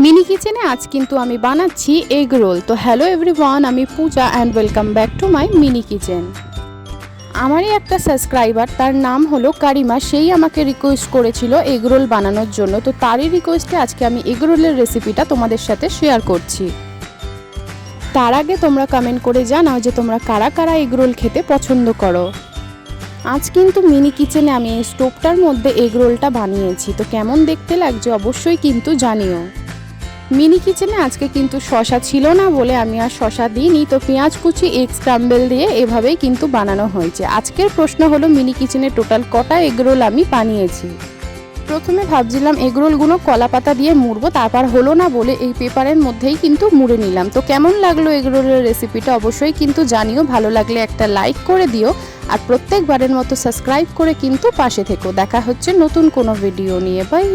Mini কিচেনে আজ কিন্তু আমি বানাচ্ছি এগ রোল। তো হ্যালো এভরিওয়ান, আমি Puja and welcome back to my mini kitchen. আমারই একটা সাবস্ক্রাইবার, তার নাম হলো কারিমা, সেই আমাকে রিকোয়েস্ট করেছিল এগ রোল বানানোর জন্য। তো তারই রিকোয়েস্টে আজকে আমি এগ রোলের রেসিপিটা তোমাদের সাথে শেয়ার করছি। তার আগে তোমরা কমেন্ট করে জানাও যে তোমরা কারা কারা এগ রোল খেতে পছন্দ করো। আজ কিন্তু মিনি কিচেনে আমি এই স্টোভটার মধ্যে এগ রোলটা বানিয়েছি। তো কেমন দেখতে লাগছে অবশ্যই কিন্তু জানিও। মিনি কিচেনে আজকে কিন্তু শসা ছিল না বলে আমি আর শসা দিইনি। তো পেঁয়াজ কুচি, এগ স্ক্রাম্বল দিয়ে এভাবেই কিন্তু বানানো হয়েছে। আজকের প্রশ্ন হলো মিনি কিচেনে টোটাল কটা এগরোল আমি বানিয়েছি। প্রথমে ভাবছিলাম এগরোলগুলো কলা পাতা দিয়ে মুড়বো, তারপর হলো না বলে এই পেপারের মধ্যেই কিন্তু মুড়ে নিলাম। তো কেমন লাগলো এগরোলের রেসিপিটা অবশ্যই কিন্তু জানিও। ভালো লাগলে একটা লাইক করে দিও, আর প্রত্যেকবারের মতো সাবস্ক্রাইব করে কিন্তু পাশে থেকো। দেখা হচ্ছে নতুন কোনো ভিডিও নিয়ে। বাই।